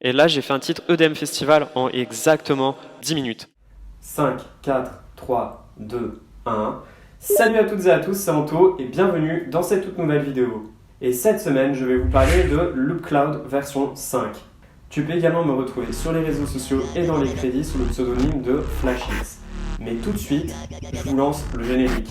Et là, j'ai fait un titre EDM Festival en exactement 10 minutes. 5, 4, 3, 2, 1. Salut à toutes et à tous, c'est Anto et bienvenue dans cette toute nouvelle vidéo. Et cette semaine, je vais vous parler de Loop Cloud version 5. Tu peux également me retrouver sur les réseaux sociaux et dans les crédits sous le pseudonyme de FlashX. Mais tout de suite, je vous lance le générique.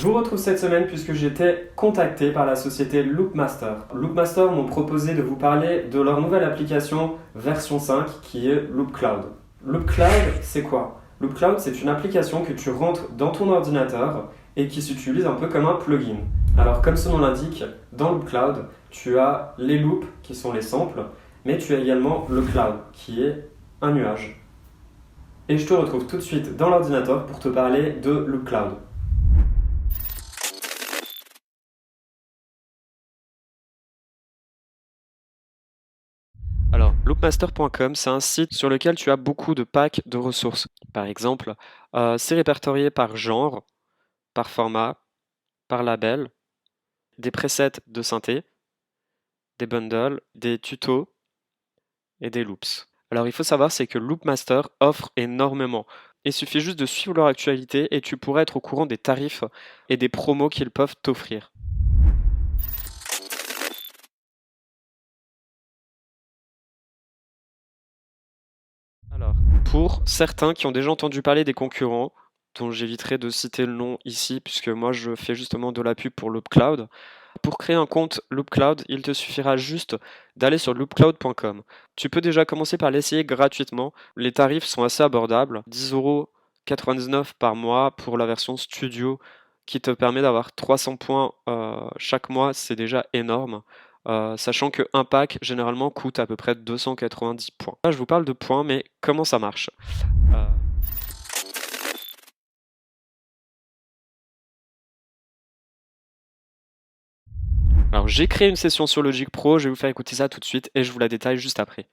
Je vous retrouve cette semaine puisque j'étais contacté par la société Loopmaster. Loopmaster m'ont proposé de vous parler de leur nouvelle application version 5 qui est Loop Cloud. Loop Cloud, c'est quoi? Loop Cloud, c'est une application que tu rentres dans ton ordinateur et qui s'utilise un peu comme un plugin. Alors, comme son nom l'indique, dans Loop Cloud, tu as les loops qui sont les samples, mais tu as également le cloud qui est un nuage. Et je te retrouve tout de suite dans l'ordinateur pour te parler de Loop Cloud. Alors, loopmaster.com, c'est un site sur lequel tu as beaucoup de packs de ressources. Par exemple, c'est répertorié par genre, par format, par label, des presets de synthé, des bundles, des tutos et des loops. Alors, il faut savoir, c'est que Loopmaster offre énormément. Il suffit juste de suivre leur actualité et tu pourrais être au courant des tarifs et des promos qu'ils peuvent t'offrir. Alors, pour certains qui ont déjà entendu parler des concurrents, dont j'éviterai de citer le nom ici, puisque moi je fais justement de la pub pour Loopcloud, pour créer un compte Loopcloud, il te suffira juste d'aller sur loopcloud.com. Tu peux déjà commencer par l'essayer gratuitement. Les tarifs sont assez abordables, 10,99 € par mois pour la version studio qui te permet d'avoir 300 points chaque mois, c'est déjà énorme. Sachant qu'un pack généralement coûte à peu près 290 points. Là, je vous parle de points, mais comment ça marche? Euh, Alors, j'ai créé une session sur Logic Pro, je vais vous faire écouter ça tout de suite et je vous la détaille juste après.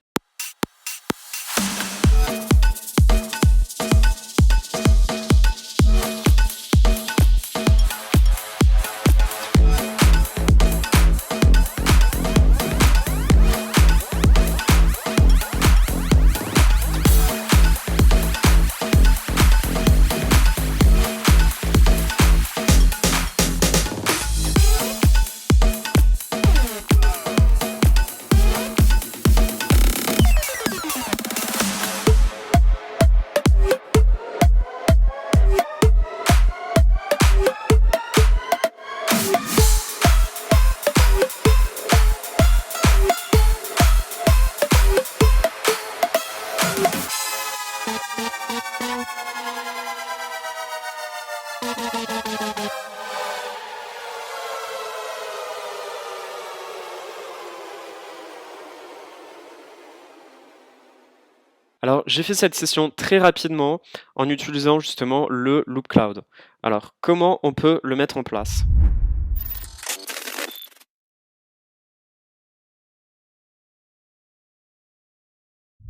Alors, j'ai fait cette session très rapidement en utilisant justement le Loop Cloud. Alors, comment on peut le mettre en place?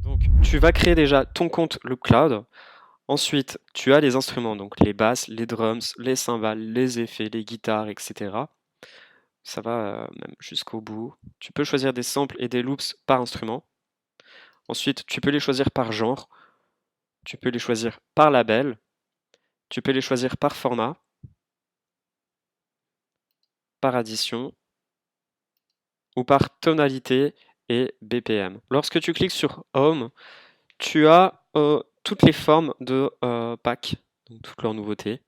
Donc, tu vas créer déjà ton compte Loop Cloud. Ensuite, tu as les instruments, donc les basses, les drums, les cymbales, les effets, les guitares, etc. Ça va même jusqu'au bout. Tu peux choisir des samples et des loops par instrument. Ensuite, tu peux les choisir par genre. Tu peux les choisir par label. Tu peux les choisir par format, par addition ou par tonalité et BPM. Lorsque tu cliques sur Home, tu as toutes les formes de packs, donc toutes leurs nouveautés,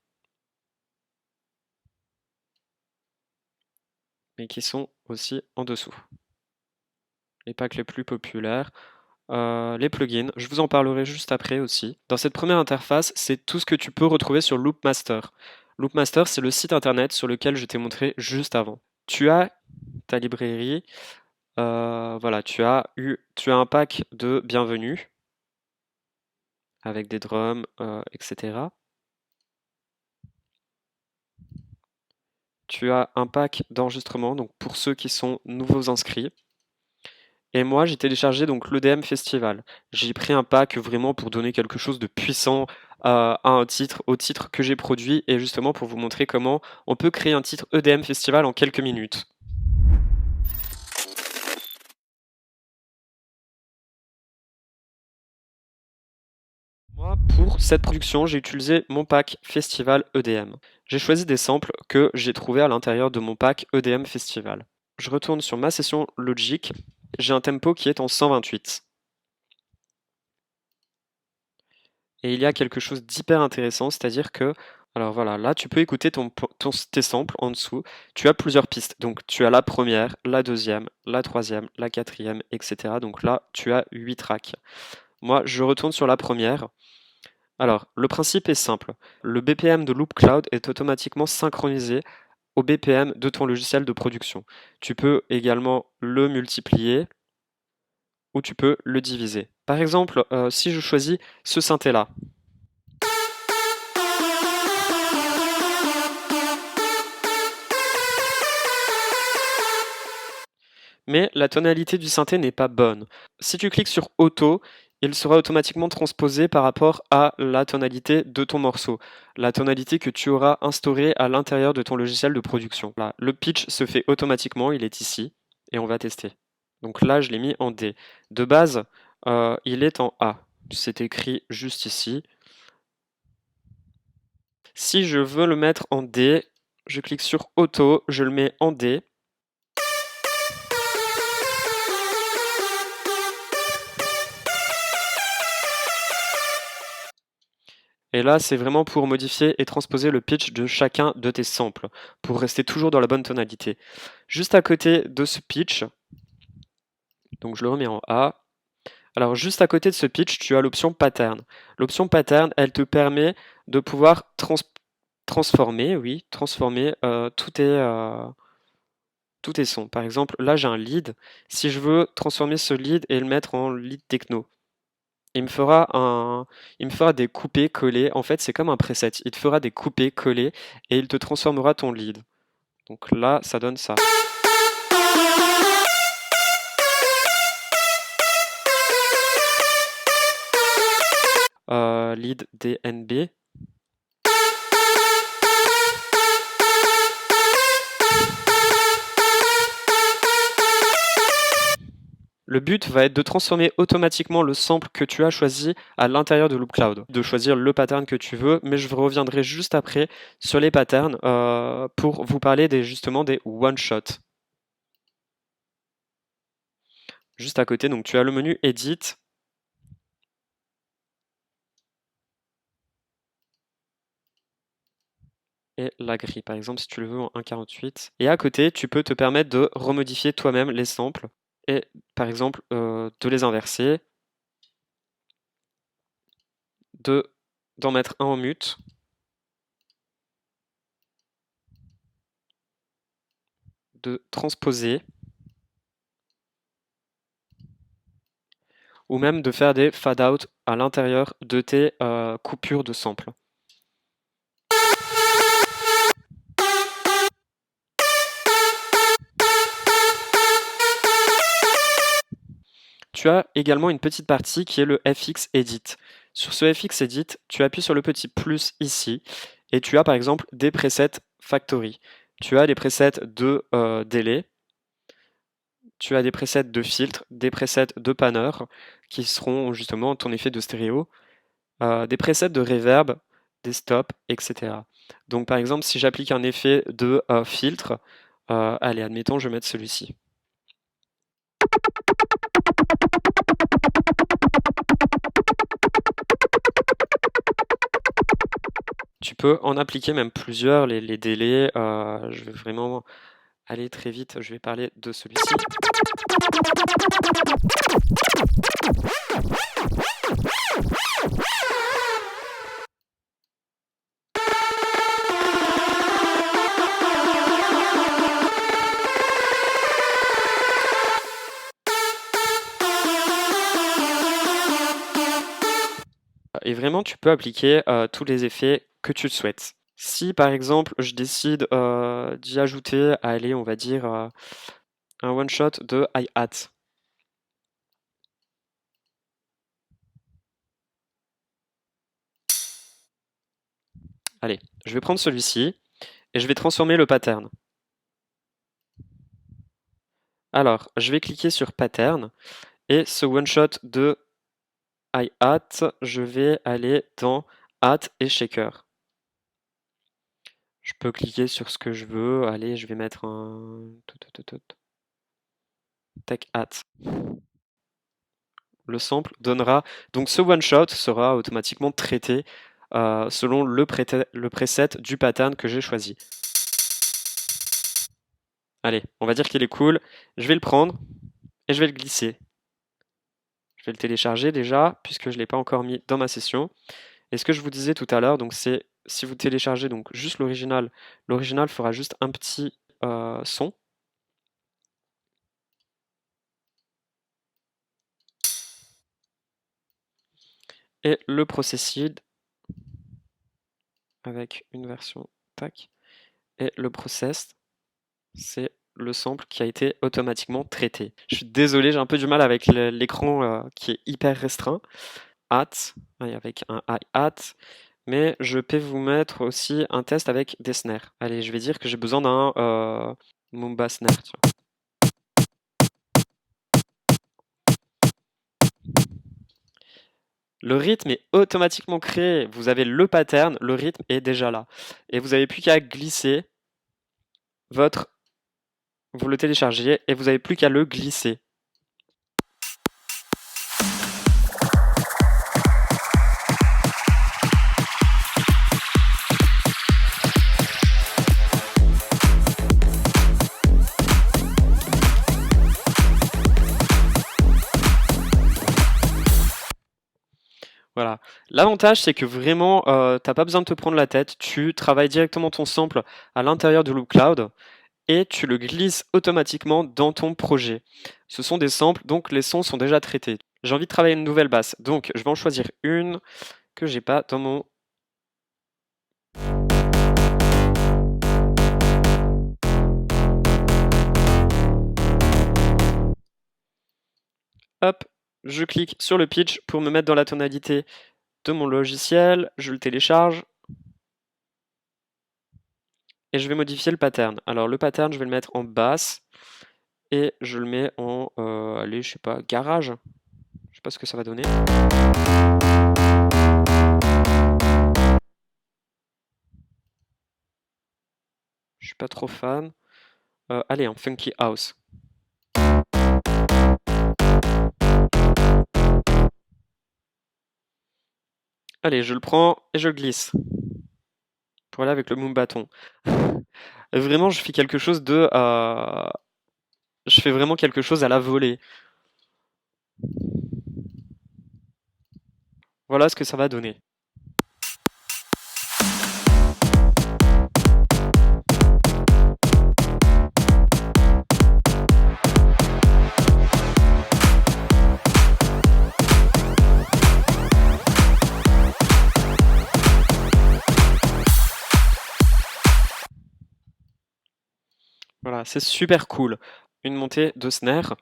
mais qui sont aussi en dessous. Les packs les plus populaires, les plugins, je vous en parlerai juste après aussi. Dans cette première interface, c'est tout ce que tu peux retrouver sur Loopmaster. Loopmaster, c'est le site internet sur lequel je t'ai montré juste avant. Tu as ta librairie, voilà, tu as un pack de bienvenue avec des drums, etc. Tu as un pack d'enregistrement, donc pour ceux qui sont nouveaux inscrits. Et moi, j'ai téléchargé donc l'EDM Festival. J'ai pris un pack vraiment pour donner quelque chose de puissant à un titre, au titre que j'ai produit, et justement pour vous montrer comment on peut créer un titre EDM Festival en quelques minutes. Moi, pour cette production, j'ai utilisé mon pack Festival EDM. J'ai choisi des samples que j'ai trouvés à l'intérieur de mon pack EDM Festival. Je retourne sur ma session Logic, j'ai un tempo qui est en 128. Et il y a quelque chose d'hyper intéressant, c'est-à-dire que, alors voilà, là tu peux écouter tes samples en dessous. Tu as plusieurs pistes, donc tu as la première, la deuxième, la troisième, la quatrième, etc. Donc là, tu as 8 tracks. Moi, je retourne sur la première. Alors, le principe est simple. Le BPM de Loop Cloud est automatiquement synchronisé au BPM de ton logiciel de production. Tu peux également le multiplier ou tu peux le diviser. Par exemple, si je choisis ce synthé-là, mais la tonalité du synthé n'est pas bonne. Si tu cliques sur Auto, il sera automatiquement transposé par rapport à la tonalité de ton morceau, la tonalité que tu auras instaurée à l'intérieur de ton logiciel de production. Là, le pitch se fait automatiquement, il est ici, et on va tester. Donc là, je l'ai mis en D. De base, il est en A. C'est écrit juste ici. Si je veux le mettre en D, je clique sur Auto, je le mets en D. Et là, c'est vraiment pour modifier et transposer le pitch de chacun de tes samples, pour rester toujours dans la bonne tonalité. Juste à côté de ce pitch, donc je le remets en A. Alors juste à côté de ce pitch, tu as l'option pattern. L'option pattern, elle te permet de pouvoir transformer tous tes sons. Par exemple, là j'ai un lead. Si je veux transformer ce lead et le mettre en lead techno, il me fera des coupés-collés. En fait, c'est comme un preset. Il te fera des coupés-collés et il te transformera ton lead. Donc là, ça donne ça. Lead DNB. Le but va être de transformer automatiquement le sample que tu as choisi à l'intérieur de Loop Cloud, de choisir le pattern que tu veux, mais je reviendrai juste après sur les patterns pour vous parler justement des one-shot. Juste à côté, donc tu as le menu Edit. Et la grille, par exemple, si tu le veux en 1.48. Et à côté, tu peux te permettre de remodifier toi-même les samples et, par exemple, de les inverser, d'en mettre un en mute, de transposer, ou même de faire des fade-out à l'intérieur de tes coupures de samples. Tu as également une petite partie qui est le FX Edit. Sur ce FX Edit, tu appuies sur le petit plus ici et tu as par exemple des presets factory. Tu as des presets de délai, tu as des presets de filtre, des presets de panner qui seront justement ton effet de stéréo, des presets de reverb, des stops, etc. Donc par exemple, si j'applique un effet de filtre, allez, admettons, je vais mettre celui-ci. Tu peux en appliquer même plusieurs, les délais. Je vais vraiment aller très vite, je vais parler de celui-ci. Et vraiment, tu peux appliquer tous les effets que tu souhaites. Si par exemple, je décide d'y ajouter, allez, on va dire un one-shot de hi-hat. Allez, je vais prendre celui-ci et je vais transformer le pattern. Alors, je vais cliquer sur pattern et ce one-shot de hi-hat, je vais aller dans hat et shaker. Je peux cliquer sur ce que je veux. Allez, je vais mettre un tech hat. Le sample donnera. Donc ce one-shot sera automatiquement traité selon le preset du pattern que j'ai choisi. Allez, on va dire qu'il est cool. Je vais le prendre et je vais le glisser. Je vais le télécharger déjà, puisque je ne l'ai pas encore mis dans ma session. Et ce que je vous disais tout à l'heure, donc c'est si vous téléchargez donc juste l'original fera juste un petit son. Et le processed avec une version tac. Et le processed, c'est le sample qui a été automatiquement traité. Je suis désolé, j'ai un peu du mal avec l'écran qui est hyper restreint. Hat, avec un hi-hat, mais je peux vous mettre aussi un test avec des snares. Allez, je vais dire que j'ai besoin d'un Mumba snare. Tiens. Le rythme est automatiquement créé. Vous avez le pattern, le rythme est déjà là. Et vous n'avez plus qu'à glisser vous le téléchargez et vous n'avez plus qu'à le glisser. Voilà. L'avantage, c'est que vraiment, t'as pas besoin de te prendre la tête. Tu travailles directement ton sample à l'intérieur de Loop Cloud et tu le glisses automatiquement dans ton projet. Ce sont des samples, donc les sons sont déjà traités. J'ai envie de travailler une nouvelle basse, donc je vais en choisir une que j'ai pas dans mon... Hop, je clique sur le pitch pour me mettre dans la tonalité de mon logiciel, je le télécharge et je vais modifier le pattern. Alors le pattern, je vais le mettre en basse et je le mets en, allez, je sais pas, garage. Je sais pas ce que ça va donner. Je suis pas trop fan. Allez, en funky house. Allez, je le prends et je le glisse. Pour aller avec le moon bâton. Vraiment, je fais quelque chose de... je fais vraiment quelque chose à la volée. Voilà ce que ça va donner. Voilà, c'est super cool. Une montée de snare.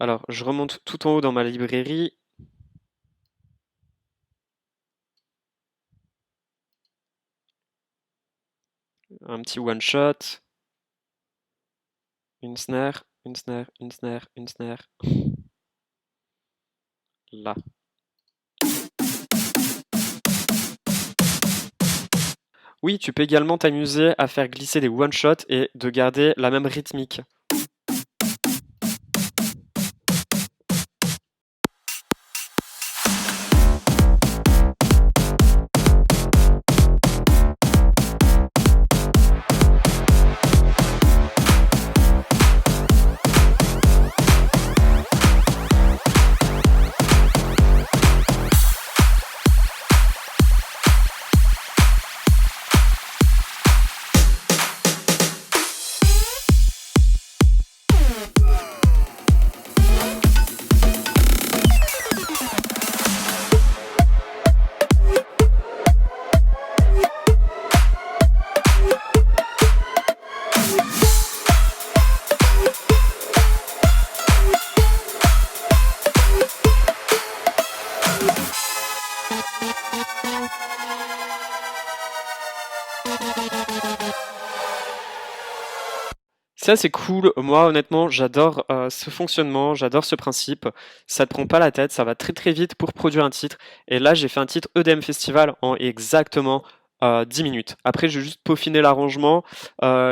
Alors, je remonte tout en haut dans ma librairie. Un petit one shot. Une snare, une snare, une snare, une snare. Là. Oui, tu peux également t'amuser à faire glisser des one-shots et de garder la même rythmique. Ça, c'est cool. Moi, honnêtement, j'adore ce fonctionnement, j'adore ce principe. Ça te prend pas la tête, ça va très très vite pour produire un titre. Et là, j'ai fait un titre EDM Festival en exactement 10 minutes. Après, j'ai juste peaufiné l'arrangement.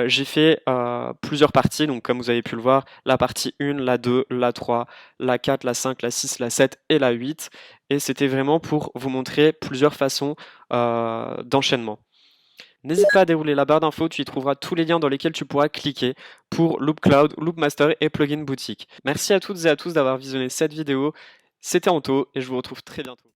J'ai fait plusieurs parties. Donc, comme vous avez pu le voir, la partie 1, la 2, la 3, la 4, la 5, la 6, la 7 et la 8. Et c'était vraiment pour vous montrer plusieurs façons d'enchaînement. N'hésite pas à dérouler la barre d'infos, tu y trouveras tous les liens dans lesquels tu pourras cliquer pour Loop Cloud, Loop Master et Plugin Boutique. Merci à toutes et à tous d'avoir visionné cette vidéo. C'était Anto et je vous retrouve très bientôt.